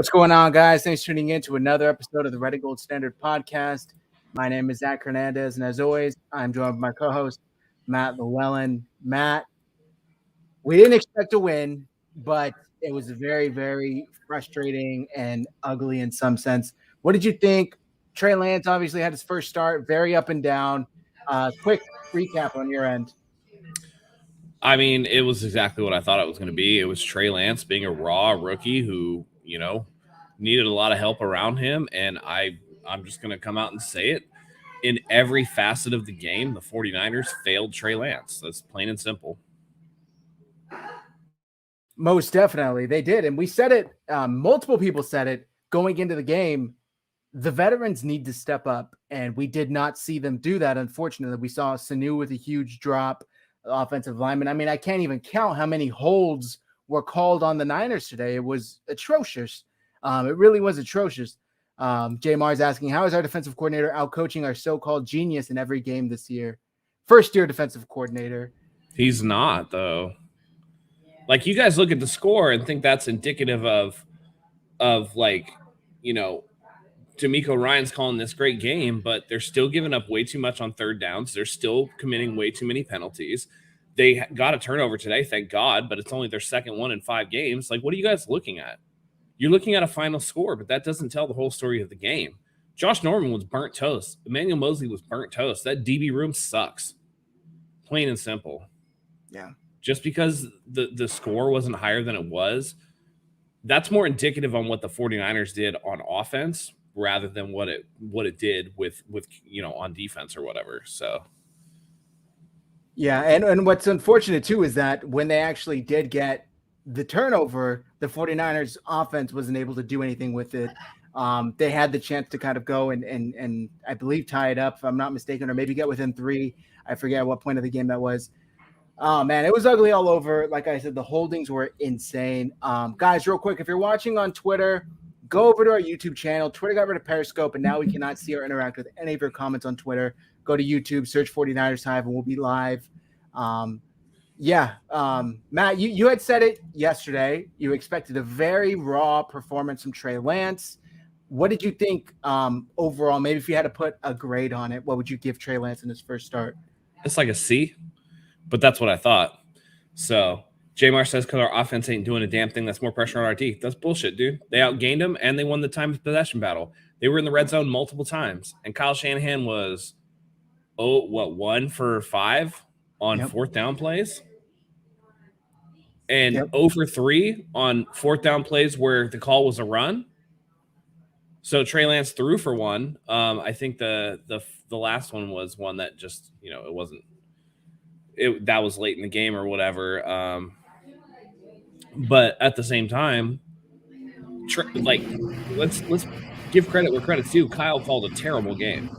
What's going on, guys? Thanks for tuning in to another episode of the Red and Gold Standard Podcast. My name is Zach Hernandez, and as always, I'm joined by my co-host, Matt Llewellyn. Matt, we didn't expect to win, but it was very, very frustrating and ugly in some sense. What did you think? Trey Lance obviously had his first start, very up and down. Quick recap on your end. I mean, it was exactly what I thought it was going to be. It was Trey Lance being a raw rookie who, needed a lot of help around him. And I'm just going to come out and say it. In every facet of the game, the 49ers failed Trey Lance. That's plain and simple. Most definitely. They did. And we said it, multiple people said it going into the game. The veterans need to step up, and we did not see them do that. Unfortunately, we saw Sanu with a huge drop, offensive lineman. I mean, I can't even count how many holds were called on the Niners today. It was atrocious. It really was atrocious. Jay Mar's asking, how is our defensive coordinator out coaching our so-called genius in every game this year? First-year defensive coordinator. He's not, though. Like, you guys look at the score and think that's indicative of D'Amico Ryan's calling this great game, but they're still giving up way too much on third downs. They're still committing way too many penalties. They got a turnover today, thank God, but it's only their second one in 5 games. Like, what are you guys looking at? You're looking at a final score, but that doesn't tell the whole story of the game. Josh Norman was burnt toast. Emmanuel Mosley was burnt toast. That DB room sucks. Plain and simple. Yeah. Just because the score wasn't higher than it was, that's more indicative on what the 49ers did on offense rather than what it did with on defense or whatever. So yeah, and what's unfortunate too is that when they actually did get the turnover, the 49ers offense wasn't able to do anything with it. They had the chance to kind of go and I believe tie it up, if I'm not mistaken, or maybe get within 3. I forget what point of the game that was. Oh, man, it was ugly all over. Like I said, the holdings were insane. Guys, real quick, if you're watching on Twitter, go over to our YouTube channel. Twitter got rid of Periscope, and now we cannot see or interact with any of your comments on Twitter. Go to YouTube, search 49ers Hive, and we'll be live. Matt, you had said it yesterday. You expected a very raw performance from Trey Lance. What did you think overall? Maybe if you had to put a grade on it, what would you give Trey Lance in his first start? It's like a C, but that's what I thought. So Jamar says, because our offense ain't doing a damn thing, that's more pressure on our D. That's bullshit, dude. They outgained them, and they won the time of possession battle. They were in the red zone multiple times, and Kyle Shanahan was, 1 for 5 on 4th down plays? And 0 for 3 on 4th down plays where the call was a run? So Trey Lance threw for 1. I think the last one was one that just, it wasn't – that was late in the game or whatever. But at the same time, let's give credit where credit's due. Kyle called a terrible game.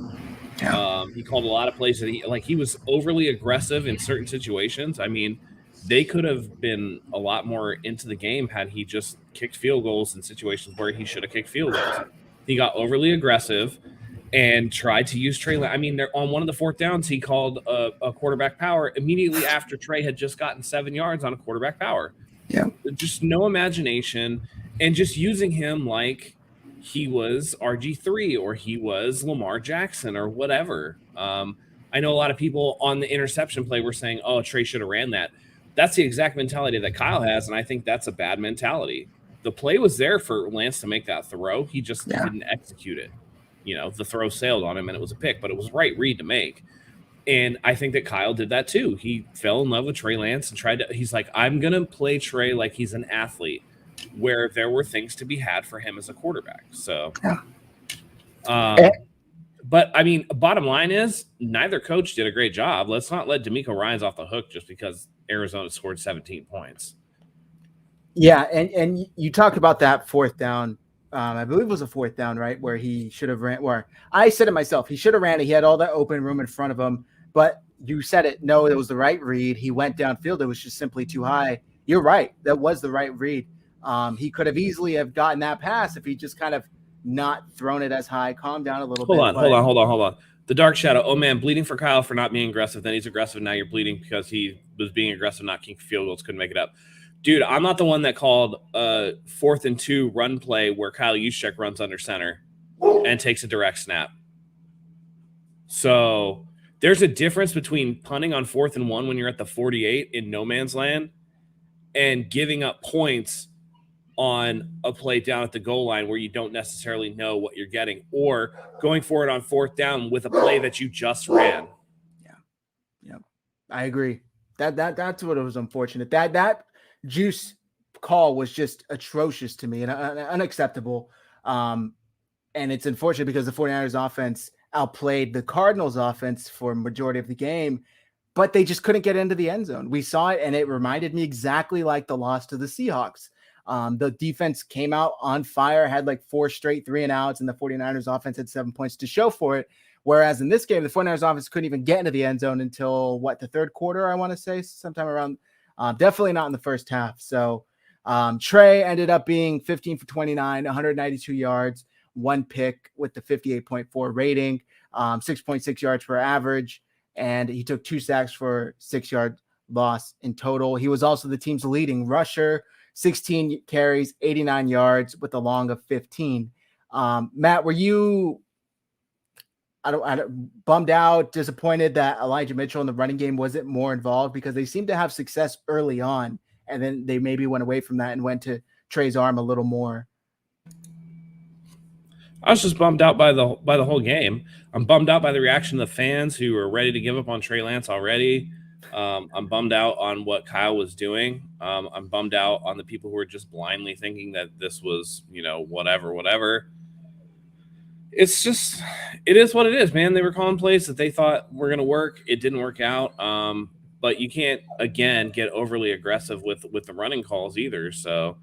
Yeah. He called a lot of plays that he was overly aggressive in certain situations. I mean, they could have been a lot more into the game had he just kicked field goals in situations where he should have kicked field goals. He got overly aggressive and tried to use Trey. I mean, on one of the 4th downs, he called a quarterback power immediately after Trey had just gotten 7 yards on a quarterback power. Yeah. Just no imagination and just using him like he was RG3 or he was Lamar Jackson or whatever. I know a lot of people on the interception play were saying, oh, Trey should have ran that. That's the exact mentality that Kyle has, and I think that's a bad mentality. The play was there for Lance to make that throw. He just didn't execute it. The throw sailed on him, and it was a pick, but it was the right read to make. And I think that Kyle did that too. He fell in love with Trey Lance and he's like, I'm going to play Trey like he's an athlete, where there were things to be had for him as a quarterback. So, but I mean, bottom line is neither coach did a great job. Let's not let D'Amico Ryan's off the hook just because Arizona scored 17 points. Yeah, and you talked about that 4th down. I believe it was a 4th down, right, where he should have ran. Where I said it myself, he should have ran it. He had all that open room in front of him, but you said it. No, it was the right read. He went downfield. It was just simply too high. You're right. That was the right read. He could have easily have gotten that pass if he just kind of not thrown it as high, calmed down a little bit. Hold on. The Dark Shadow. Oh, man, bleeding for Kyle for not being aggressive. Then he's aggressive. Now you're bleeding because he was being aggressive, not kicking field goals, couldn't make it up. Dude, I'm not the one that called a 4th and 2 run play where Kyle Juszczyk runs under center and takes a direct snap. So there's a difference between punting on 4th and 1 when you're at the 48 in no man's land and giving up points on a play down at the goal line where you don't necessarily know what you're getting, or going for it on 4th down with a play that you just ran. Yeah, I agree. That's what it was unfortunate. That juice call was just atrocious to me and unacceptable. And it's unfortunate because the 49ers offense outplayed the Cardinals offense for a majority of the game, but they just couldn't get into the end zone. We saw it, and it reminded me exactly like the loss to the Seahawks. The defense came out on fire, had like 4 straight 3-and-outs, and the 49ers offense had 7 points to show for it. Whereas in this game, the 49ers offense couldn't even get into the end zone until the third quarter, I want to say, sometime around, definitely not in the first half. So Trey ended up being 15 for 29, 192 yards, 1 pick with the 58.4 rating, 6.6 yards per average, and he took 2 sacks for 6-yard loss in total. He was also the team's leading rusher, 16 carries, 89 yards with a long of 15. Matt, were you bummed out, disappointed that Elijah Mitchell in the running game wasn't more involved, because they seemed to have success early on, and then they maybe went away from that and went to Trey's arm a little more? I was just bummed out by the whole game. I'm bummed out by the reaction of the fans who are ready to give up on Trey Lance already. I'm bummed out on what Kyle was doing. I'm bummed out on the people who were just blindly thinking that this was, whatever. It's just, it is what it is, man. They were calling plays that they thought were going to work. It didn't work out. But you can't, again, get overly aggressive with the running calls either. So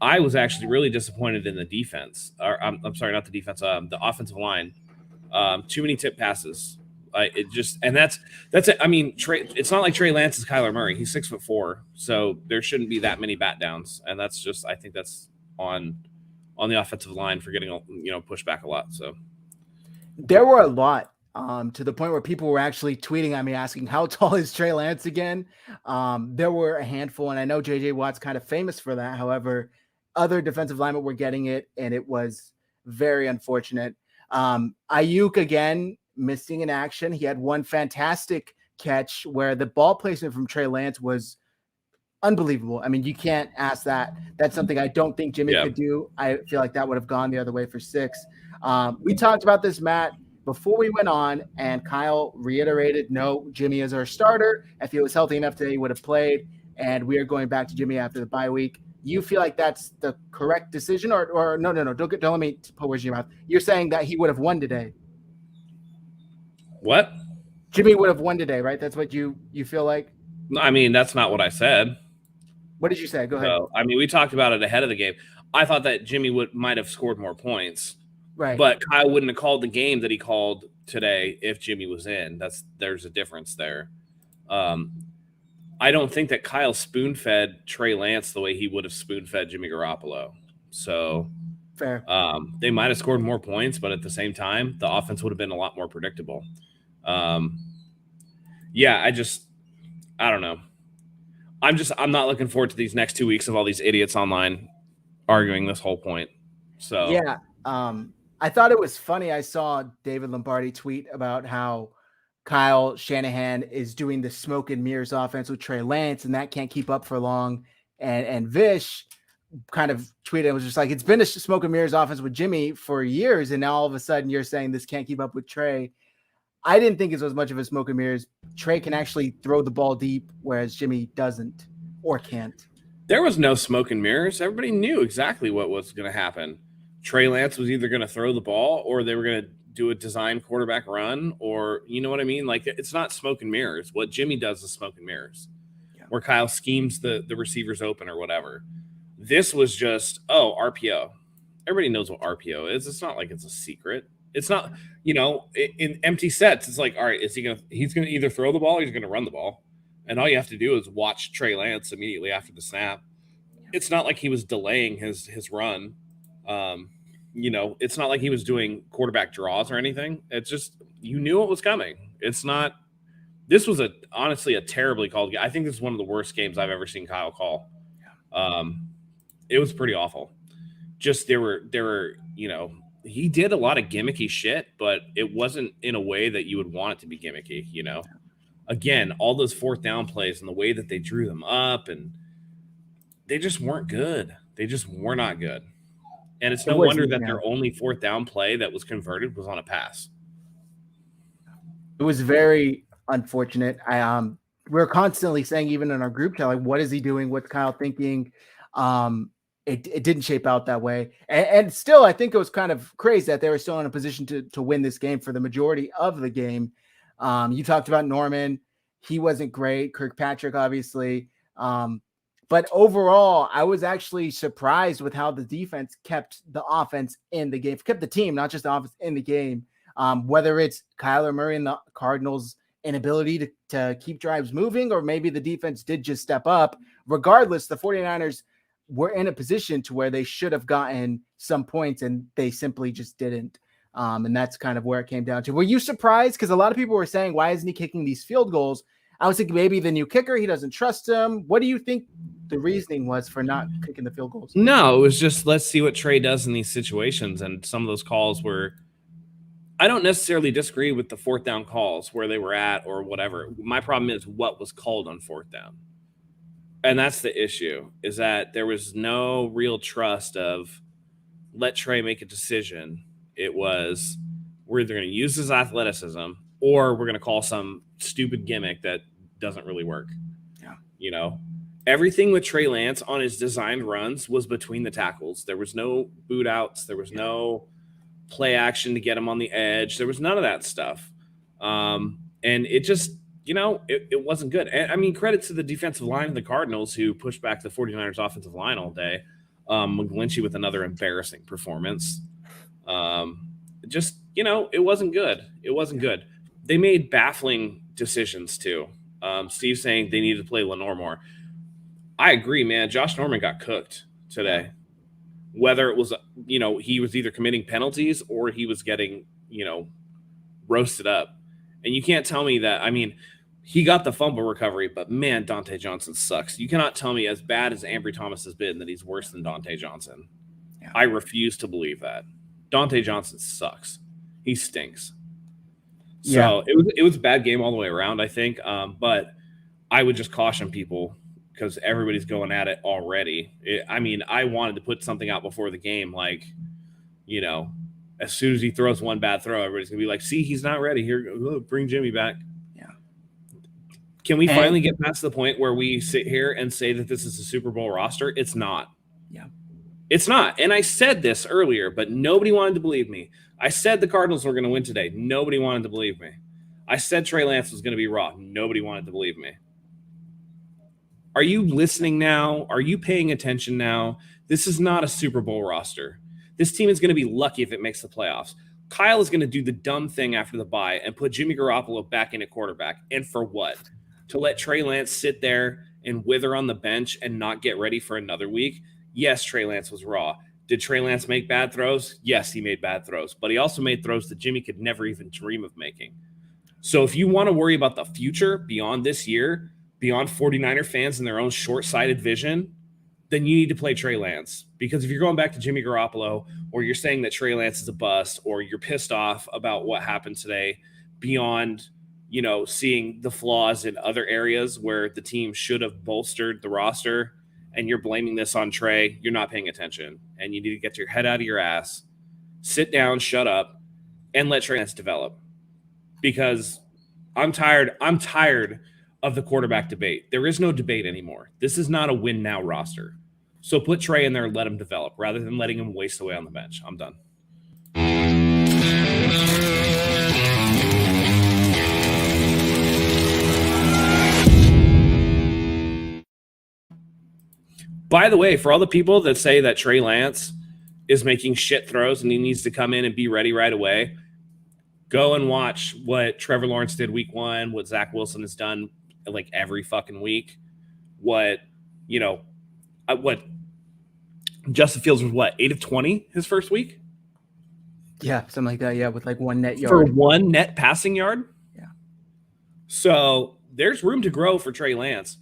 I was actually really disappointed in the defense. I'm sorry, not the defense, the offensive line. Too many tip passes. That's it. I mean, it's not like Trey Lance is Kyler Murray. He's 6'4", so there shouldn't be that many bat downs. And that's just, I think that's on the offensive line for getting pushed back a lot. So there were a lot, to the point where people were actually tweeting at me asking, how tall is Trey Lance again? There were a handful, and I know JJ Watt's kind of famous for that. However, other defensive linemen were getting it, and it was very unfortunate. Ayuk again missing in action. He had one fantastic catch where the ball placement from Trey Lance was unbelievable. I mean, you can't ask that. That's something I don't think Jimmy could do. I feel like that would have gone the other way for 6. We talked about this, Matt, before we went on, and Kyle reiterated, no, Jimmy is our starter. If he was healthy enough today, he would have played, and we are going back to Jimmy after the bye week. You feel like that's the correct decision, or no, don't let me put words in your mouth. You're saying that he would have won today. What? Jimmy would have won today, right? That's what you feel like? I mean, that's not what I said. What did you say? Go ahead. So, I mean, we talked about it ahead of the game. I thought that Jimmy might have scored more points. Right. But Kyle wouldn't have called the game that he called today if Jimmy was in. There's a difference there. I don't think that Kyle spoon-fed Trey Lance the way he would have spoon-fed Jimmy Garoppolo. So fair. They might have scored more points, but at the same time, the offense would have been a lot more predictable. I don't know. I'm not looking forward to these next 2 weeks of all these idiots online arguing this whole point. So yeah, I thought it was funny. I saw David Lombardi tweet about how Kyle Shanahan is doing the smoke and mirrors offense with Trey Lance, and that can't keep up for long. And Vish kind of tweeted, it was just like, it's been a smoke and mirrors offense with Jimmy for years, and now all of a sudden you're saying this can't keep up with Trey. I didn't think it was much of a smoke and mirrors. Trey can actually throw the ball deep, whereas Jimmy doesn't or can't. There was no smoke and mirrors. Everybody knew exactly what was going to happen. Trey Lance was either going to throw the ball, or they were going to do a design quarterback run, or you know what I mean? Like, it's not smoke and mirrors. What Jimmy does is smoke and mirrors, where Kyle schemes the receivers open or whatever. This was just, RPO. Everybody knows what RPO is. It's not like it's a secret. It's not, in empty sets, it's like, all right, he's going to either throw the ball or he's going to run the ball. And all you have to do is watch Trey Lance immediately after the snap. It's not like he was delaying his run. It's not like he was doing quarterback draws or anything. It's just, you knew it was coming. This was honestly a terribly called game. I think this is one of the worst games I've ever seen Kyle call. It was pretty awful. Just there were he did a lot of gimmicky shit, but it wasn't in a way that you would want it to be gimmicky. Again, all those fourth down plays and the way that they drew them up, and they just weren't good. They just were not good. And it's no wonder that their only fourth down play that was converted was on a pass. It was very unfortunate. We're constantly saying, even in our group chat, like, what is he doing? What's Kyle thinking? It didn't shape out that way. And still, I think it was kind of crazy that they were still in a position to win this game for the majority of the game. You talked about Norman. He wasn't great. Kirkpatrick, obviously. But overall, I was actually surprised with how the defense kept the offense in the game, kept the team, not just the offense, in the game. Whether it's Kyler Murray and the Cardinals' inability to keep drives moving, or maybe the defense did just step up. Regardless, the 49ers were in a position to where they should have gotten some points, and they simply just didn't. And that's kind of where it came down to. Were you surprised? Because a lot of people were saying, why isn't he kicking these field goals? I was thinking maybe the new kicker, he doesn't trust him. What do you think the reasoning was for not kicking the field goals? No, it was just, let's see what Trey does in these situations. And some of those calls were, I don't necessarily disagree with the fourth down calls where they were at or whatever. My problem is what was called on fourth down. And that's the issue, is that there was no real trust of let Trey make a decision. It was, we're either going to use his athleticism or we're going to call some stupid gimmick that doesn't really work. Yeah. Everything with Trey Lance on his designed runs was between the tackles. There was no boot outs. There was no play action to get him on the edge. There was none of that stuff. And it just, it wasn't good. And I mean, credit to the defensive line of the Cardinals who pushed back the 49ers offensive line all day. McGlinchey with another embarrassing performance. It wasn't good. It wasn't good. They made baffling decisions too. Steve saying they needed to play Lenore more. I agree, man. Josh Norman got cooked today. Whether it was, he was either committing penalties or he was getting, roasted up. And you can't tell me that. I mean, he got the fumble recovery, but man, Dante Johnson sucks. You cannot tell me, as bad as Ambry Thomas has been, that he's worse than Dante Johnson. Yeah. I refuse to believe that. Dante Johnson sucks. He stinks. So it was a bad game all the way around, I think. But I would just caution people because everybody's going at it already. I wanted to put something out before the game, like, as soon as he throws one bad throw, everybody's going to be like, see, he's not ready. Here, bring Jimmy back. Yeah. Can we finally get past the point where we sit here and say that this is a Super Bowl roster? It's not. Yeah. It's not. And I said this earlier, but nobody wanted to believe me. I said the Cardinals were going to win today. Nobody wanted to believe me. I said Trey Lance was going to be raw. Nobody wanted to believe me. Are you listening now? Are you paying attention now? This is not a Super Bowl roster. This team is going to be lucky if it makes the playoffs. Kyle is going to do the dumb thing after the bye and put Jimmy Garoppolo back in at quarterback. And for what? To let Trey Lance sit there and wither on the bench and not get ready for another week? Yes, Trey Lance was raw. Did Trey Lance make bad throws? Yes, he made bad throws. But he also made throws that Jimmy could never even dream of making. So if you want to worry about the future beyond this year, beyond 49er fans and their own short-sighted vision, then you need to play Trey Lance. Because if you're going back to Jimmy Garoppolo, or you're saying that Trey Lance is a bust, or you're pissed off about what happened today beyond, seeing the flaws in other areas where the team should have bolstered the roster, and you're blaming this on Trey, you're not paying attention. And you need to get your head out of your ass, sit down, shut up, and let Trey Lance develop. Because I'm tired of the quarterback debate. There is no debate anymore. This is not a win now roster. So put Trey in there and let him develop rather than letting him waste away on the bench. I'm done. By the way, for all the people that say that Trey Lance is making shit throws and he needs to come in and be ready right away, go and watch what Trevor Lawrence did week 1, what Zach Wilson has done like every fucking week, what Justin Fields was 8 of 20 his first week? Yeah, something like that. Yeah, with like one net yard. For one net passing yard? Yeah. So there's room to grow for Trey Lance.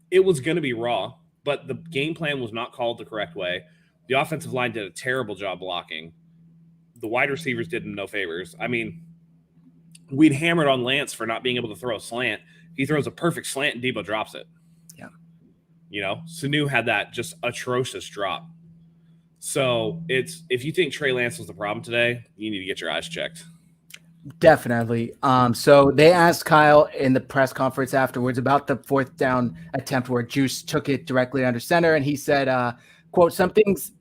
It was going to be raw. but the game plan was not called the correct way. The offensive line did a terrible job blocking. The wide receivers did him no favors. I mean, we'd hammered on Lance for not being able to throw a slant. He throws a perfect slant and Debo drops it. Yeah. Sanu had that just atrocious drop. So if you think Trey Lance was the problem today, you need to get your eyes checked. Definitely. So they asked Kyle in the press conference afterwards about the 4th down attempt where Juice took it directly under center, and he said, quote, some things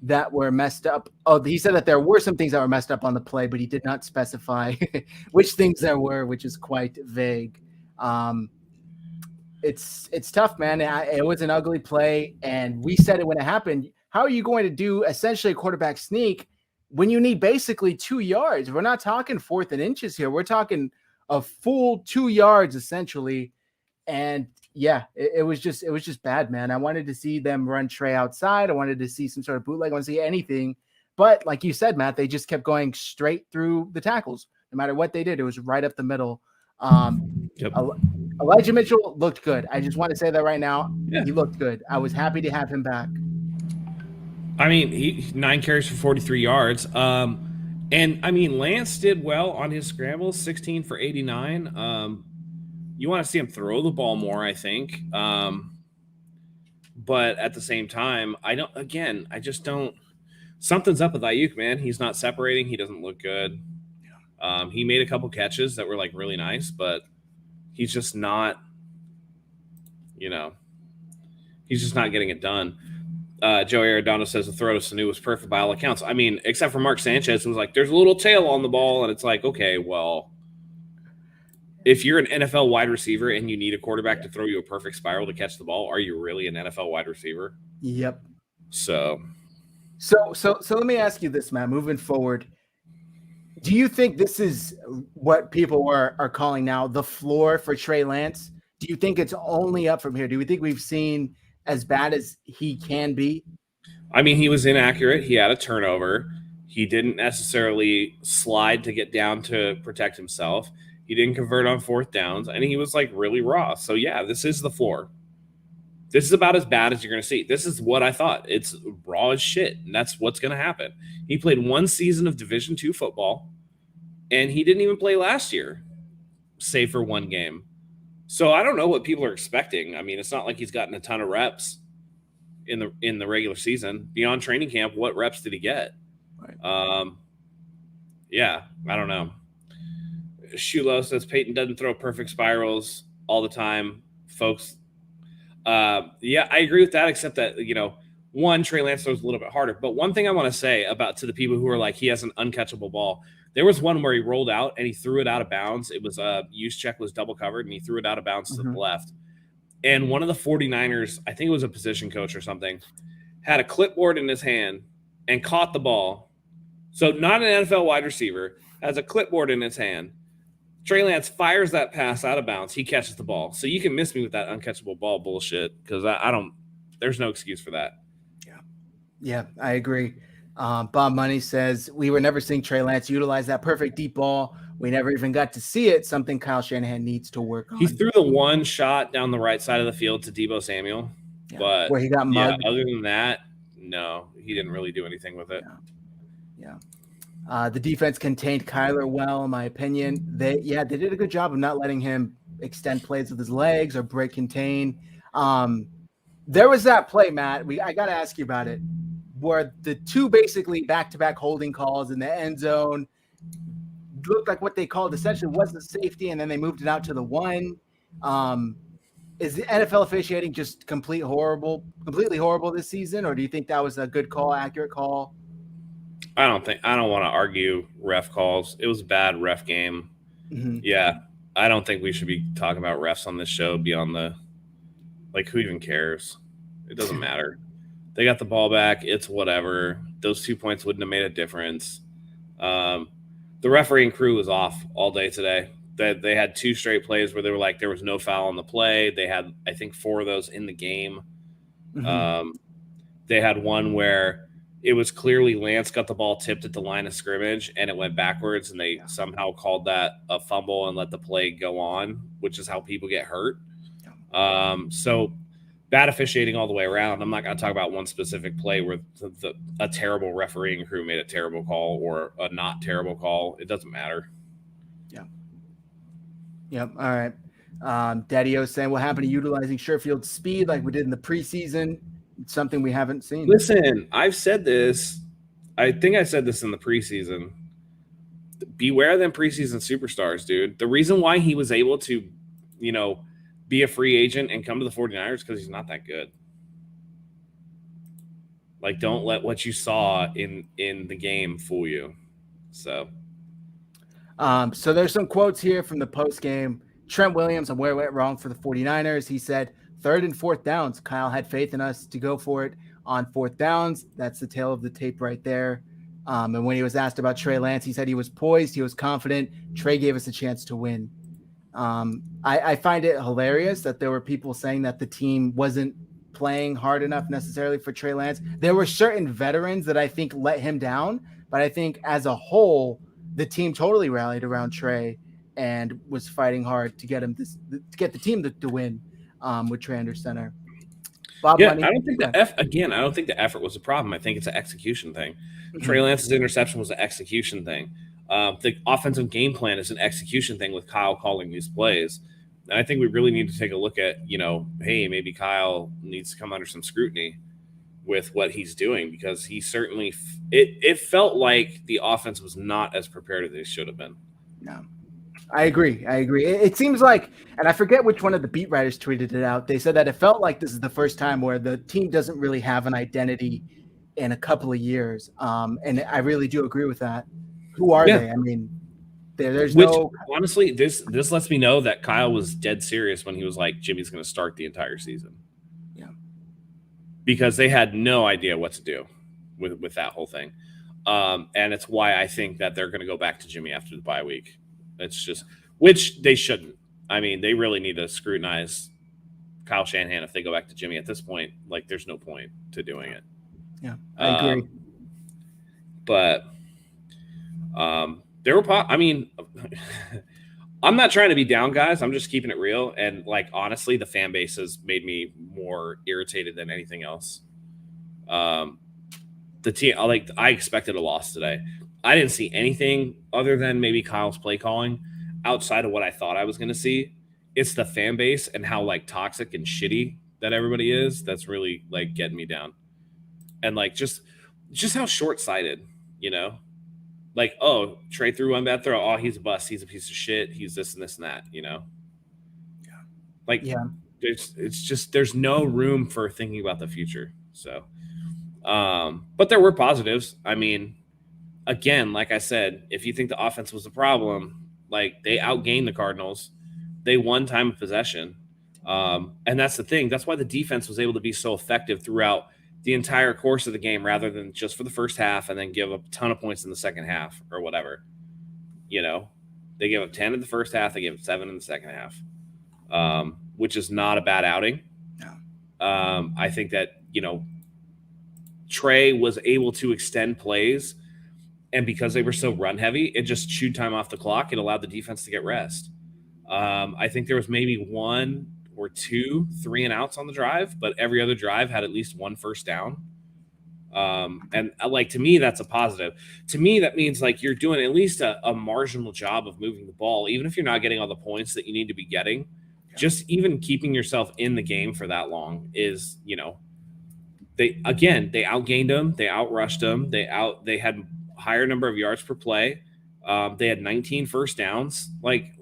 that were messed up. Oh, he said that there were some things that were messed up on the play, but he did not specify which things there were, which is quite vague. It's tough, man. It was an ugly play, and we said it when it happened. How are you going to do essentially a quarterback sneak when you need basically 2 yards? We're not talking 4th and inches here. We're talking a full 2 yards essentially. And yeah, it was just bad, man. I wanted to see them run Trey outside. I wanted to see some sort of bootleg. I want to see anything. But like you said, Matt, they just kept going straight through the tackles. No matter what they did, it was right up the middle. Yep. Elijah Mitchell looked good. I just want to say that right now. Yeah. He looked good. I was happy to have him back. I mean, he 9 carries for 43 yards. And I mean, Lance did well on his scrambles, 16 for 89. You want to see him throw the ball more, I think. But at the same time, I just don't. Something's up with Ayuk, man. He's not separating. He doesn't look good. He made a couple catches that were like really nice, but he's just not, he's just not getting it done. Joe Arredondo says the throw to Sanu was perfect by all accounts. I mean, except for Mark Sanchez, who was like, there's a little tail on the ball. And it's like, okay, well, if you're an NFL wide receiver and you need a quarterback to throw you a perfect spiral to catch the ball, are you really an NFL wide receiver? Yep. So let me ask you this, Matt, moving forward. Do you think this is what people are calling now the floor for Trey Lance? Do you think it's only up from here? Do we think we've seen as bad as he can be? I mean, he was inaccurate. He had a turnover. He didn't necessarily slide to get down to protect himself. He didn't convert on 4th downs, and he was like really raw. So yeah, this is the floor. This is about as bad as you're going to see. This is what I thought. It's raw as shit, and that's what's going to happen. He played 1 season of Division II football, and he didn't even play last year, save for 1 game. So I don't know what people are expecting. I mean, it's not like he's gotten a ton of reps in the regular season. Beyond training camp, what reps did he get? Right. Yeah, I don't know. Shulo says Peyton doesn't throw perfect spirals all the time, folks. Yeah, I agree with that, except that, one, Trey Lance throws a little bit harder. But one thing I want to say to the people who are like, he has an uncatchable ball. There was one where he rolled out and he threw it out of bounds. It was Juszczyk was double covered and he threw it out of bounds to the left. And one of the 49ers, I think it was a position coach or something, had a clipboard in his hand and caught the ball. So not an NFL wide receiver, has a clipboard in his hand. Trey Lance fires that pass out of bounds. He catches the ball. So you can miss me with that uncatchable ball bullshit because I don't – there's no excuse for that. Yeah, I agree. Bob Money says, we were never seeing Trey Lance utilize that perfect deep ball. We never even got to see it, something Kyle Shanahan needs to work on. He threw the one shot down the right side of the field to Deebo Samuel. Yeah, but where he got mugged. Yeah, other than that, no, he didn't really do anything with it. Yeah. The defense contained Kyler well, in my opinion. They did a good job of not letting him extend plays with his legs or break contain. There was that play, Matt. I got to ask you about it, where the 2 basically back-to-back holding calls in the end zone looked like what they called essentially was the safety, and then they moved it out to the 1. Is the NFL officiating just completely horrible this season, or do you think that was a good call, accurate call? I don't want to argue ref calls. It was a bad ref game. Mm-hmm. Yeah, I don't think we should be talking about refs on this show beyond who even cares? It doesn't matter. They got the ball back. It's whatever. Those 2 points wouldn't have made a difference. The refereeing crew was off all day today. They had 2 straight plays where they were like, there was no foul on the play. They had, I think, 4 of those in the game. Mm-hmm. They had one where it was clearly Lance got the ball tipped at the line of scrimmage and it went backwards, and they somehow called that a fumble and let the play go on, which is how people get hurt. So bad officiating all the way around. I'm not going to talk about one specific play where a terrible refereeing crew made a terrible call or a not terrible call. It doesn't matter. Yeah. Yep. All right. Daddy-O saying, what happened to utilizing Sherfield's speed like we did in the preseason? It's something we haven't seen. Listen, I've said this. I think I said this in the preseason. Beware them preseason superstars, dude. The reason why he was able to, be a free agent and come to the 49ers because he's not that good. Like, don't let what you saw in the game fool you. So there's some quotes here from the post game. Trent Williams on where it went wrong for the 49ers. He said, 3rd and 4th downs. Kyle had faith in us to go for it on 4th downs. That's the tail of the tape right there. And when he was asked about Trey Lance, he said he was poised. He was confident. Trey gave us a chance to win. I find it hilarious that there were people saying that the team wasn't playing hard enough necessarily for Trey Lance. There were certain veterans that I think let him down, but I think as a whole, the team totally rallied around Trey and was fighting hard to get him to get the team to win with Trey under center. Bob yeah, Money, I don't think I don't think the effort was a problem. I think it's an execution thing. Trey Lance's interception was an execution thing. The offensive game plan is an execution thing with Kyle calling these plays. And I think we really need to take a look at, hey, maybe Kyle needs to come under some scrutiny with what he's doing because he certainly it felt like the offense was not as prepared as they should have been. No, I agree. It seems like, and I forget which one of the beat writers tweeted it out. They said that it felt like this is the first time where the team doesn't really have an identity in a couple of years. And I really do agree with that. Who are they? I mean, there's no. Honestly, this lets me know that Kyle was dead serious when he was like, Jimmy's going to start the entire season. Yeah. Because they had no idea what to do with that whole thing. And it's why I think that they're going to go back to Jimmy after the bye week. It's just, which they shouldn't. I mean, they really need to scrutinize Kyle Shanahan if they go back to Jimmy at this point. Like, there's no point to doing it. Yeah, I agree. But there were I'm not trying to be down, guys. I'm just keeping it real. And, like, honestly, the fan base has made me more irritated than anything else. The team, I expected a loss today. I didn't see anything other than maybe Kyle's play calling outside of what I thought I was going to see. It's the fan base and how, like, toxic and shitty that everybody is. That's really, like, getting me down. And, like, just how short-sighted, Like, oh, Trey threw one bad throw. Oh, he's a bust. He's a piece of shit. He's this and this and that, Yeah. Like, yeah. There's no room for thinking about the future. So, but there were positives. I mean, again, like I said, if you think the offense was a problem, like, they outgained the Cardinals. They won time of possession. And that's the thing. That's why the defense was able to be so effective throughout the entire course of the game rather than just for the first half and then give up a ton of points in the second half or whatever. They gave up 10 in the first half. They gave up 7 in the second half, which is not a bad outing. No. I think that, Trey was able to extend plays, and because they were so run heavy, it just chewed time off the clock. It allowed the defense to get rest. I think there was maybe 1 or 2 3-and-outs on the drive, but every other drive had at least 1 first down. And like, to me, that's a positive. To me, that means, like, you're doing at least a marginal job of moving the ball, even if you're not getting all the points that you need to be getting. Yeah. Just even keeping yourself in the game for that long is, they outgained them, they outrushed them, they had higher number of yards per play. They had 19 first downs. Like,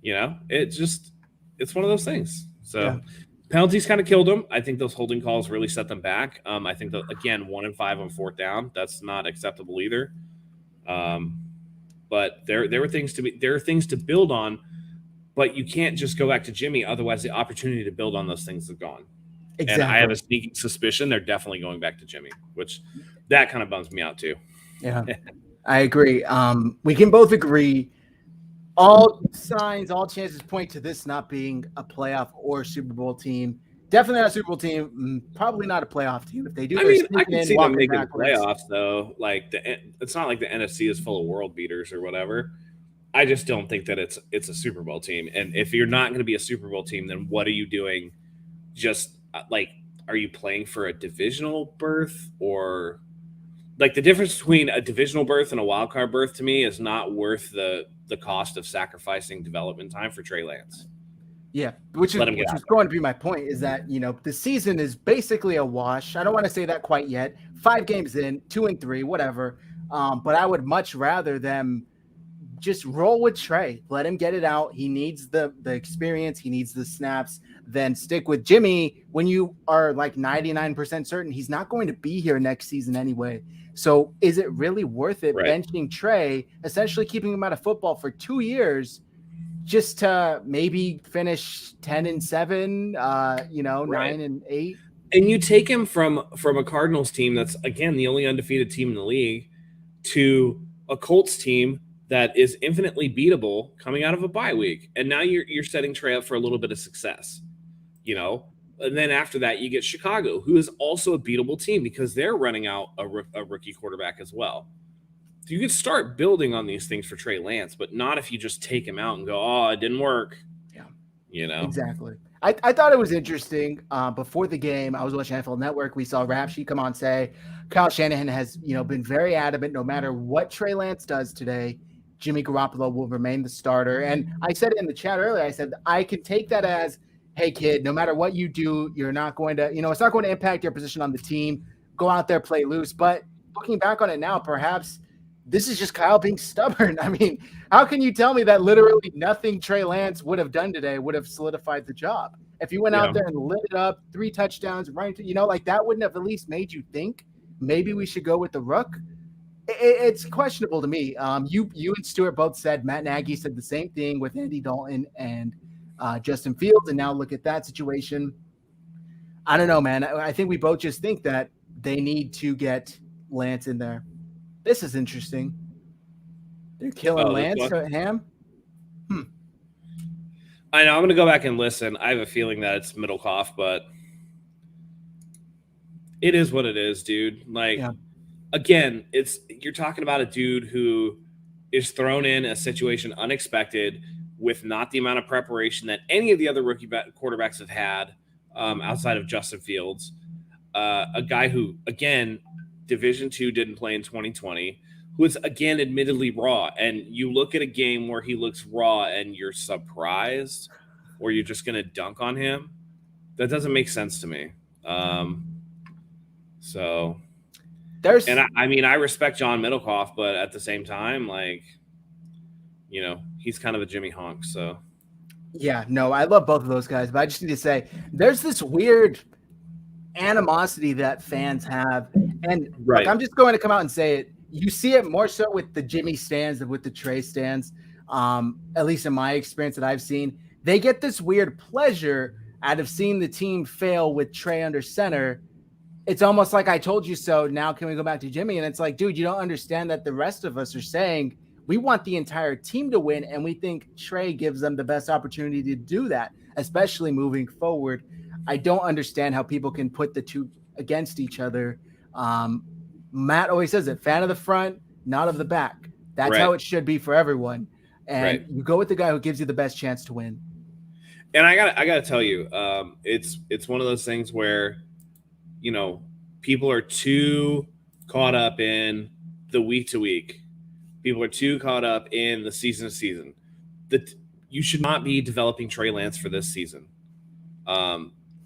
it's one of those things. So yeah. Penalties kind of killed them. I think those holding calls really set them back. I think that, again, 1 and 5 on 4th down, that's not acceptable either. But there were things to build on, but you can't just go back to Jimmy. Otherwise, the opportunity to build on those things is gone. Exactly. And I have a sneaking suspicion they're definitely going back to Jimmy, which that kind of bums me out too. Yeah, I agree. We can both agree. All signs, all chances point to this not being a playoff or Super Bowl team. Definitely not a Super Bowl team. Probably not a playoff team. If they do, I can see them making the playoffs, though. Like, it's not like the NFC is full of world beaters or whatever. I just don't think that it's a Super Bowl team. And if you're not going to be a Super Bowl team, then what are you doing just like, are you playing for a divisional berth? Or like, the difference between a divisional berth and a wild card berth to me is not worth the cost of sacrificing development time for Trey Lance. Yeah, which was going to be my point, is that, the season is basically a wash. I don't want to say that quite yet. 5 games in, 2-3, whatever. But I would much rather them just roll with Trey. Let him get it out. He needs the experience. He needs the snaps. Then stick with Jimmy when you are like 99% certain he's not going to be here next season anyway. So is it really worth it benching Trey, essentially keeping him out of football for 2 years, just to maybe finish 10-7, 9-8? And you take him from a Cardinals team that's, again, the only undefeated team in the league, to a Colts team that is infinitely beatable coming out of a bye week. And now you're setting Trey up for a little bit of success, And then after that, you get Chicago, who is also a beatable team because they're running out a rookie quarterback as well. So you could start building on these things for Trey Lance, but not if you just take him out and go, oh, it didn't work. Yeah. Exactly. I thought it was interesting. Before the game, I was watching NFL Network. We saw Rap Sheet come on say Kyle Shanahan has, been very adamant. No matter what Trey Lance does today, Jimmy Garoppolo will remain the starter. And I said in the chat earlier, I said I could take that as, hey, kid, no matter what you do, you're not going to, it's not going to impact your position on the team. Go out there, play loose. But looking back on it now, perhaps this is just Kyle being stubborn. I mean, how can you tell me that literally nothing Trey Lance would have done today would have solidified the job? If he went out there and lit it up, 3 touchdowns, right? Like that wouldn't have at least made you think maybe we should go with the rook. It's questionable to me. You and Stuart both said, Matt Nagy said the same thing with Andy Dalton and Justin Fields, and now look at that situation. I don't know, man. I think we both just think that they need to get Lance in there. This is interesting. They're killing Lance or Ham. I know. I'm going to go back and listen. I have a feeling that it's Middlecoff, but it is what it is, dude. Again, you're talking about a dude who is thrown in a situation unexpected with not the amount of preparation that any of the other rookie quarterbacks have had outside of Justin Fields. A guy who, again, Division II didn't play in 2020, who is, again, admittedly raw. And you look at a game where he looks raw and you're surprised, or you're just going to dunk on him. That doesn't make sense to me. I respect John Middlecoff, but at the same time, he's kind of a Jimmy Honk. So, yeah, no, I love both of those guys, but I just need to say there's this weird animosity that fans have, and I'm just going to come out and say it. You see it more so with the Jimmy stands than with the Trey stands. At least in my experience that I've seen, they get this weird pleasure out of seeing the team fail with Trey under center. It's almost like I told you so. Now can we go back to Jimmy? And it's like, dude, you don't understand that the rest of us are saying we want the entire team to win, and we think Trey gives them the best opportunity to do that, especially moving forward. I don't understand how people can put the two against each other. Matt always says it, fan of the front, not of the back. That's how it should be for everyone. And you go with the guy who gives you the best chance to win. And I gotta tell you, it's one of those things where, people are too caught up in the week to week. People are too caught up in the season to season. You should not be developing Trey Lance for this season.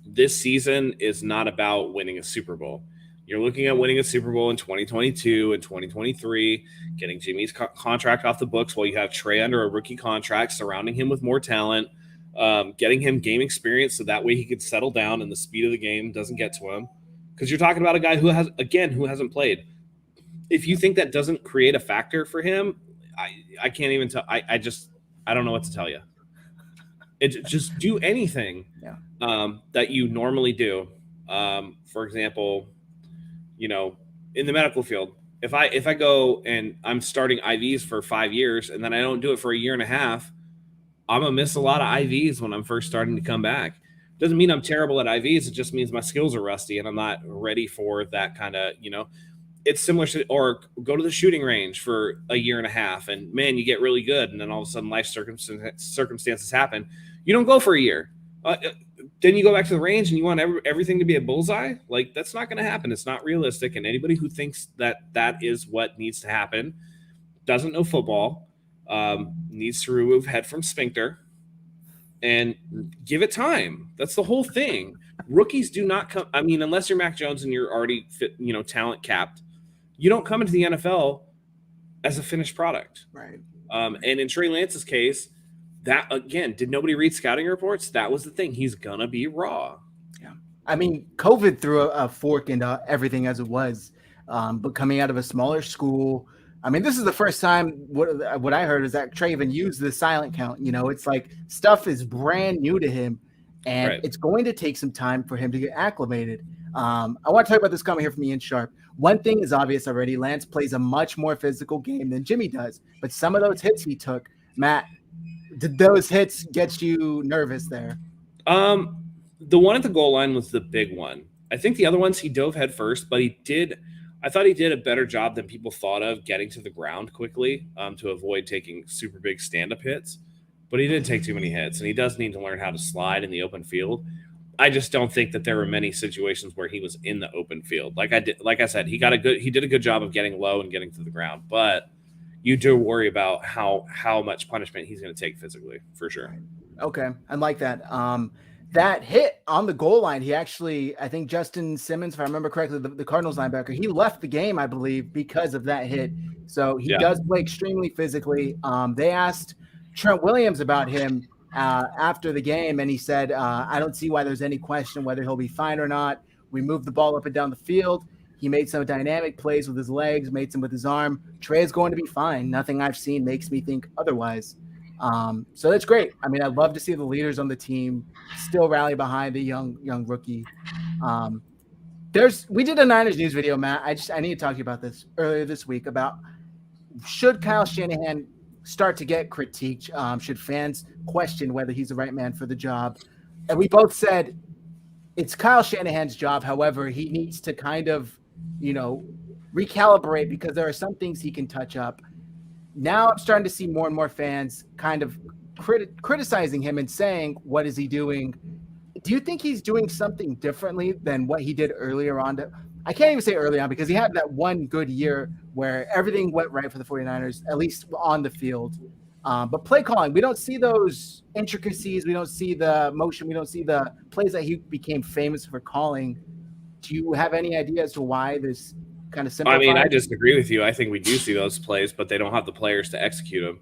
This season is not about winning a Super Bowl. You're looking at winning a Super Bowl in 2022 and 2023, getting Jimmy's contract off the books while you have Trey under a rookie contract, surrounding him with more talent, getting him game experience so that way he could settle down and the speed of the game doesn't get to him. Because you're talking about a guy who hasn't played. If you think that doesn't create a factor for him, I can't even tell. I don't know what to tell you. Just do anything that you normally do. For example, in the medical field, if I go and I'm starting IVs for 5 years and then I don't do it for a year and a half, I'm gonna miss a lot of IVs when I'm first starting to come back. Doesn't mean I'm terrible at IVs. It just means my skills are rusty and I'm not ready for that kind of, it's similar to, or go to the shooting range for a year and a half and man, you get really good. And then all of a sudden life circumstances happen. You don't go for a year. then you go back to the range and you want everything to be a bullseye. Like, that's not going to happen. It's not realistic. And anybody who thinks that that is what needs to happen doesn't know football, needs to remove head from sphincter and give it time. That's the whole thing. Rookies do not come. I mean, unless you're Mac Jones and you're already fit, talent capped, you don't come into the NFL as a finished product. Right. And in Trey Lance's case, that, again, did nobody read scouting reports? That was the thing. He's going to be raw. Yeah. I mean, COVID threw a fork into everything as it was. But coming out of a smaller school, I mean, this is the first time what I heard is that Trey even used the silent count. It's like stuff is brand new to him, and It's going to take some time for him to get acclimated. I want to talk about this comment here from Ian Sharp. One thing is obvious already. Lance plays a much more physical game than Jimmy does, but some of those hits he took, Matt, did those hits get you nervous there? The one at the goal line was the big one. I think the other ones he dove head first, but I thought he did a better job than people thought of getting to the ground quickly to avoid taking super big stand-up hits. But he didn't take too many hits, and he does need to learn how to slide in the open field. I just don't think that there were many situations where he was in the open field. Like I said, he did a good job of getting low and getting to the ground, but you do worry about how much punishment he's going to take physically, for sure. Okay, I like that. That hit on the goal line, he actually, I think Justin Simmons, if I remember correctly, the Cardinals linebacker, he left the game, I believe, because of that hit. So he does play extremely physically. They asked Trent Williams about him after the game, and he said, I don't see why there's any question whether he'll be fine or not. We moved the ball up and down the field. He made some dynamic plays with his legs, made some with his arm. Trey is going to be fine. Nothing I've seen makes me think otherwise. So that's great. I mean, I'd love to see the leaders on the team still rally behind the young rookie. We did a Niners news video, Matt. I need to talk to you about this earlier this week about should Kyle Shanahan start to get critiqued? Should fans question whether he's the right man for the job? And we both said it's Kyle Shanahan's job. However, he needs to kind of, recalibrate because there are some things he can touch up. Now I'm starting to see more and more fans kind of criticizing him and saying, what is he doing? Do you think he's doing something differently than what he did earlier on? I can't even say early on because he had that one good year where everything went right for the 49ers, at least on the field. But play calling, we don't see those intricacies. We don't see the motion. We don't see the plays that he became famous for calling. Do you have any idea as to why this kind of simplified? I mean, I disagree with you. I think we do see those plays, but they don't have the players to execute them.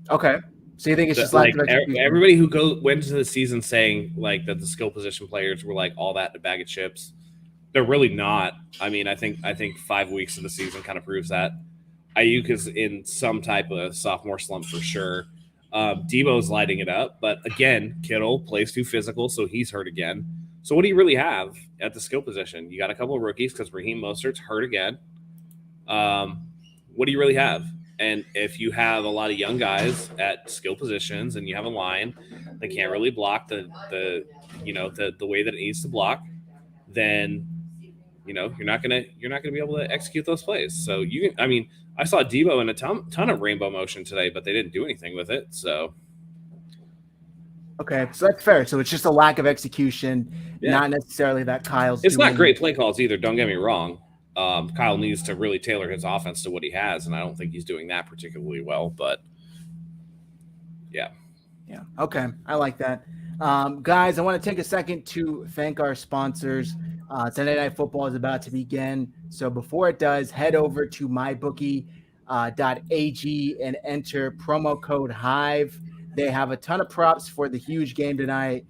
Okay. So you think it's just like everybody who went into the season saying like that the skill position players were like all that in a bag of chips. They're really not. I mean, I think 5 weeks of the season kind of proves that. Ayuk is in some type of sophomore slump for sure. Debo's lighting it up, but again, Kittle plays too physical, so he's hurt again. So what do you really have at the skill position? You got a couple of rookies because Raheem Mostert's hurt again. What do you really have? And if you have a lot of young guys at skill positions and you have a line that can't really block the way that it needs to block, then you're not gonna be able to execute those plays. So I saw Debo in a ton of rainbow motion today, but they didn't do anything with it. So okay, so that's fair. So it's just a lack of execution, not necessarily that Kyle's. It's not great play calls either. Don't get me wrong. Kyle needs to really tailor his offense to what he has, and I don't think he's doing that particularly well. But yeah. Okay, I like that. Guys, I want to take a second to thank our sponsors. Sunday Night Football is about to begin. So before it does, head over to MyBookie.AG and enter promo code Hive. They have a ton of props for the huge game tonight.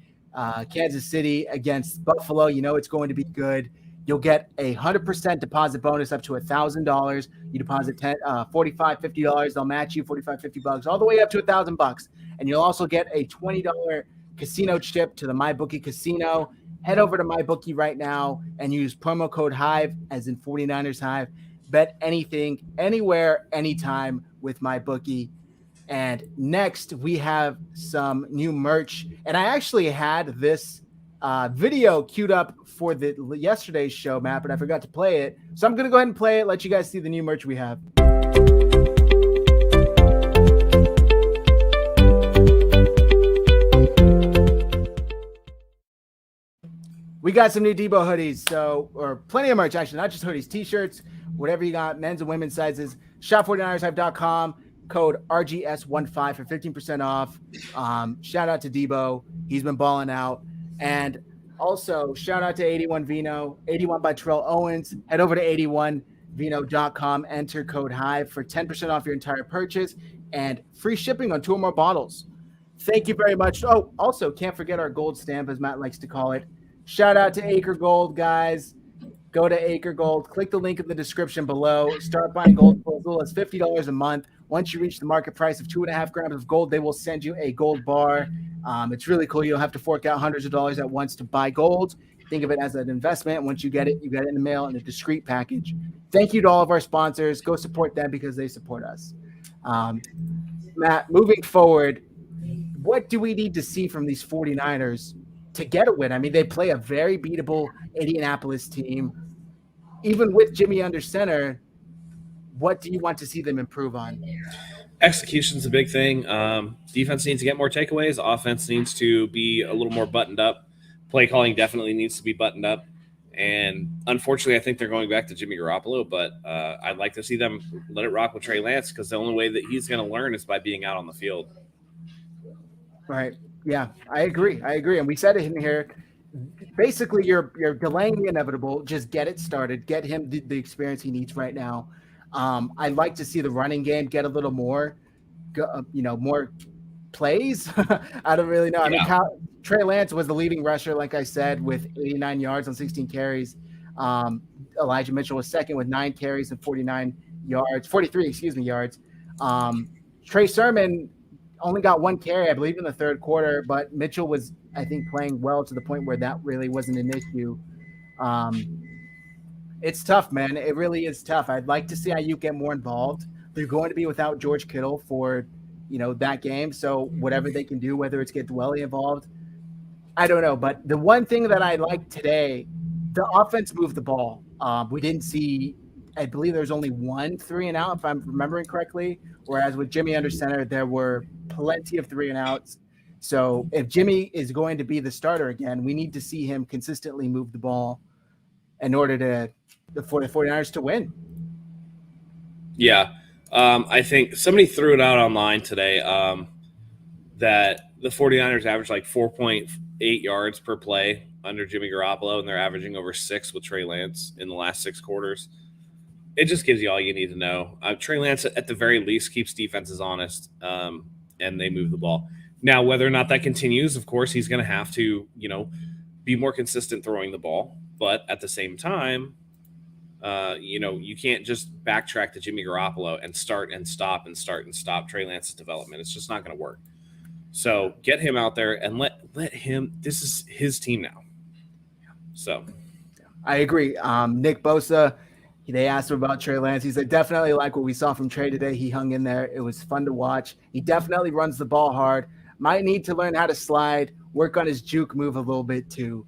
Kansas City against Buffalo. It's going to be good. You'll get a 100% deposit bonus up to $1,000. You deposit $45, $50. They'll match you $45, $50 all the way up to $1,000. And you'll also get a $20 casino chip to the MyBookie casino. Head over to MyBookie right now and use promo code Hive, as in 49ers Hive. Bet anything, anywhere, anytime with MyBookie. And next, we have some new merch. And I actually had this video queued up for yesterday's show, Matt, but I forgot to play it. So I'm going to go ahead and play it, let you guys see the new merch we have. we got some new Debo hoodies, or plenty of merch, actually, not just hoodies, t-shirts, whatever you got, men's and women's sizes. Shop49ersHive.com, code RGS15 for 15% off. Shout out to Debo. He's been balling out. And also, shout out to 81 Vino, 81 by Terrell Owens. Head over to 81vino.com, enter code Hive for 10% off your entire purchase and free shipping on 2 or more bottles. Thank you very much. Oh, also, can't forget our gold stamp, as Matt likes to call it. Shout out to Acre Gold, guys. Go to Acre Gold. Click the link in the description below. Start buying gold for as little as $50 a month. Once you reach the market price of 2.5 grams of gold, they will send you a gold bar. It's really cool. You don't have to fork out hundreds of dollars at once to buy gold. Think of it as an investment. Once you get it in the mail in a discreet package. Thank you to all of our sponsors. Go support them because they support us. Matt, moving forward, what do we need to see from these 49ers to get a win? I mean, they play a very beatable Indianapolis team. Even with Jimmy under center, what do you want to see them improve on? Execution's a big thing. Defense needs to get more takeaways. Offense needs to be a little more buttoned up. Play calling definitely needs to be buttoned up. And unfortunately, I think they're going back to Jimmy Garoppolo, but I'd like to see them let it rock with Trey Lance because the only way that he's going to learn is by being out on the field. Right. Yeah, I agree. And we said it in here. Basically, you're delaying the inevitable. Just get it started. Get him the experience he needs right now. I'd like to see the running game get a little more, more plays. I don't really know. Yeah. I mean, Trey Lance was the leading rusher, like I said, with 89 yards on 16 carries. Elijah Mitchell was second with 9 carries and 43 yards. Trey Sermon only got 1 carry, I believe, in the third quarter, but Mitchell was, I think, playing well to the point where that really wasn't an issue. It's tough, man. It really is tough. I'd like to see Ayuk get more involved. They're going to be without George Kittle for, that game. So whatever they can do, whether it's get Dwelly involved, I don't know. But the one thing that I liked today, the offense moved the ball. We didn't see, I believe there's only 1 3-and-out, if I'm remembering correctly. Whereas with Jimmy under center, there were plenty of 3-and-outs. So if Jimmy is going to be the starter again, we need to see him consistently move the ball in order for the 49ers to win. Yeah. I think somebody threw it out online today that the 49ers average like 4.8 yards per play under Jimmy Garoppolo, and they're averaging over 6 with Trey Lance in the last 6 quarters. It just gives you all you need to know. Trey Lance, at the very least, keeps defenses honest, and they move the ball. Now, whether or not that continues, of course, he's going to have to, be more consistent throwing the ball. But at the same time, you can't just backtrack to Jimmy Garoppolo and start and stop Trey Lance's development. It's just not going to work. So get him out there and let him. This is his team now. So I agree. Nick Bosa, they asked him about Trey Lance. He said, definitely like what we saw from Trey today. He hung in there. It was fun to watch. He definitely runs the ball hard. Might need to learn how to slide, work on his juke move a little bit too.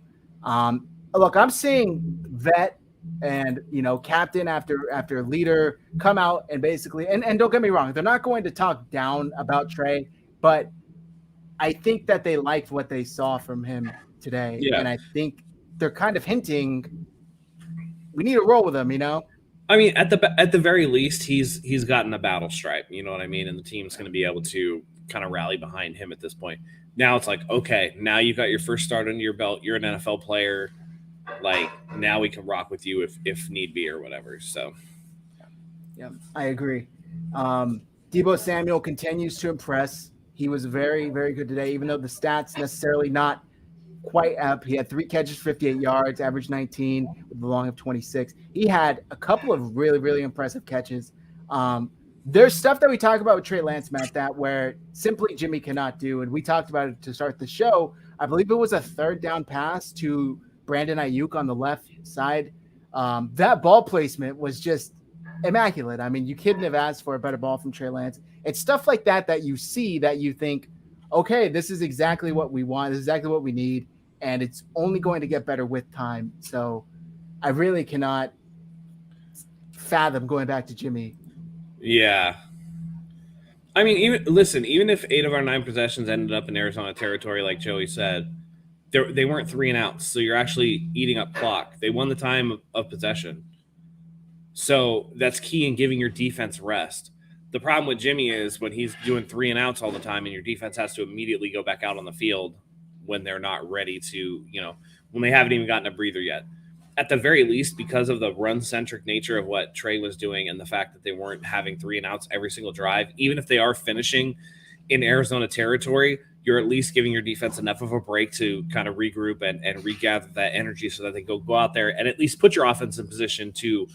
Look, I'm seeing vet and, captain after leader come out and basically, and don't get me wrong, they're not going to talk down about Trey, but I think that they liked what they saw from him today. Yeah. And I think they're kind of hinting we need to roll with him, I mean, at the very least, he's gotten a battle stripe, you know what I mean? And the team's going to be able to kind of rally behind him at this point. Now it's like, okay, now you've got your first start under your belt. You're an NFL player. Like, now we can rock with you if need be or whatever. So, yeah, I agree. Deebo Samuel continues to impress. He was very, very good today, even though the stats necessarily not quite up. He had 3 catches, 58 yards, average 19 with a long of 26. He had a couple of really, really impressive catches. There's stuff that we talk about with Trey Lance, Matt, that where simply Jimmy cannot do. And we talked about it to start the show. I believe it was a 3rd down pass to Brandon Ayuk on the left side. That ball placement was just immaculate. I mean, you couldn't have asked for a better ball from Trey Lance. It's stuff like that you see that you think, okay, this is exactly what we want. This is exactly what we need. And it's only going to get better with time. So I really cannot fathom going back to Jimmy. Yeah. I mean, even if 8 of our 9 possessions ended up in Arizona territory, like Joey said, they weren't 3 and outs, so you're actually eating up clock. They won the time of possession. So that's key in giving your defense rest. The problem with Jimmy is when he's doing 3 and outs all the time and your defense has to immediately go back out on the field when they're not ready to, when they haven't even gotten a breather yet. At the very least, because of the run-centric nature of what Trey was doing and the fact that they weren't having 3 and outs every single drive, even if they are finishing in Arizona territory, you're at least giving your defense enough of a break to kind of regroup and regather that energy so that they go out there and at least put your offense in position to,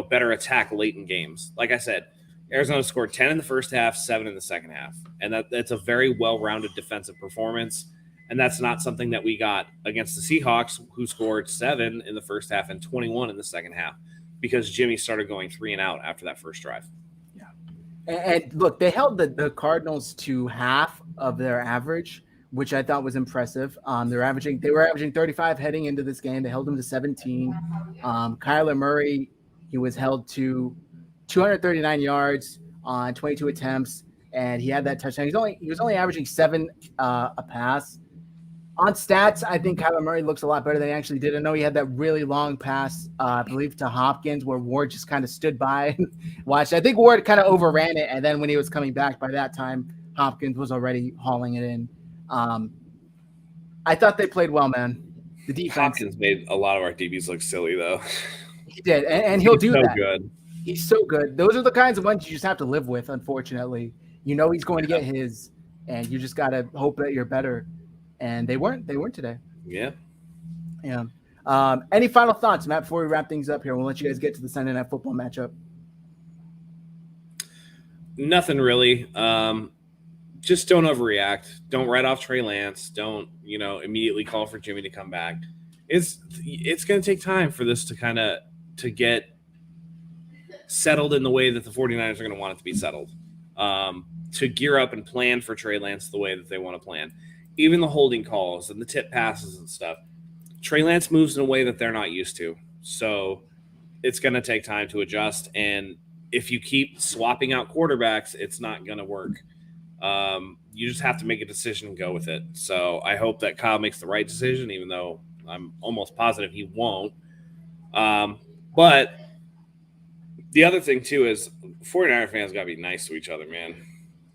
better attack late in games. Like I said, Arizona scored 10 in the first half, 7 in the second half. And that's a very well-rounded defensive performance. And that's not something that we got against the Seahawks, who scored 7 in the first half and 21 in the second half, because Jimmy started going 3 and out after that first drive. Yeah. And look, they held the Cardinals to half of their average, which I thought was impressive. They were averaging 35 heading into this game. They held them to 17. Kyler Murray, he was held to 239 yards on 22 attempts, and he had that touchdown. He was only averaging 7 a pass. On stats, I think Kyler Murray looks a lot better than he actually did. I know he had that really long pass, I believe, to Hopkins, where Ward just kind of stood by and watched. I think Ward kind of overran it, and then when he was coming back, by that time, Hopkins was already hauling it in. I thought they played well, man. The defense. Hopkins made a lot of our DBs look silly, though. He did, and he'll do that. Good. He's so good. Those are the kinds of ones you just have to live with, unfortunately. He's going to get his, and you just got to hope that you're better. And they weren't today. Yeah. Yeah. Any final thoughts, Matt, before we wrap things up here? We'll let you guys get to the Sunday Night Football matchup. Nothing really. Just don't overreact. Don't write off Trey Lance. Don't, immediately call for Jimmy to come back. It's going to take time for this to get settled in the way that the 49ers are going to want it to be settled. To gear up and plan for Trey Lance the way that they want to plan. Even the holding calls and the tip passes and stuff, Trey Lance moves in a way that they're not used to. So it's going to take time to adjust. And if you keep swapping out quarterbacks, it's not going to work. You just have to make a decision and go with it. So I hope that Kyle makes the right decision, even though I'm almost positive he won't. But the other thing, too, is 49er fans got to be nice to each other, man.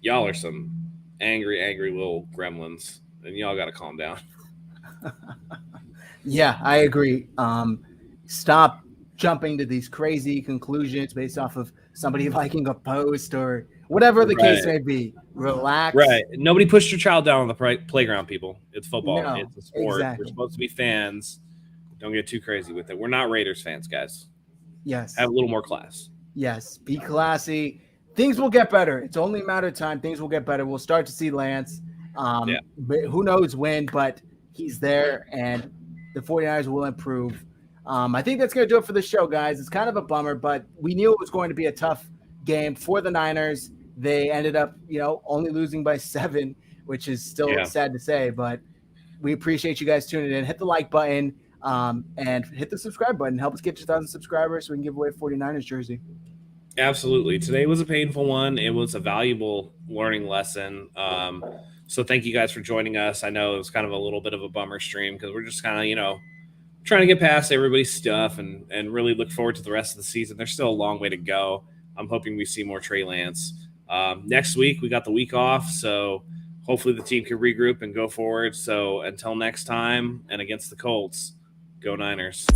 Y'all are some angry little gremlins. And y'all got to calm down. Yeah, I agree. Stop jumping to these crazy conclusions based off of somebody liking a post or whatever the case may be. Relax. Right. Nobody pushed your child down on the playground, people. It's football. No, it's a sport. exactly. We're supposed to be fans. Don't get too crazy with it. We're not Raiders fans, guys. Yes. Have a little more class. Yes. Be classy. Things will get better. It's only a matter of time. Things will get better. We'll start to see Lance. But who knows when, but he's there, and the 49ers will improve. I think that's going to do it for the show, guys. It's kind of a bummer, but we knew it was going to be a tough game for the Niners. They ended up, only losing by 7, which is still sad to say, but we appreciate you guys tuning in. Hit the like button and hit the subscribe button. Help us get to 1,000 subscribers so we can give away a 49ers jersey. Absolutely. Today was a painful one. It was a valuable learning lesson. So thank you guys for joining us. I know it was kind of a little bit of a bummer stream because we're just kind of, trying to get past everybody's stuff and really look forward to the rest of the season. There's still a long way to go. I'm hoping we see more Trey Lance. Next week, we got the week off, so hopefully the team can regroup and go forward. So until next time, and against the Colts, go Niners.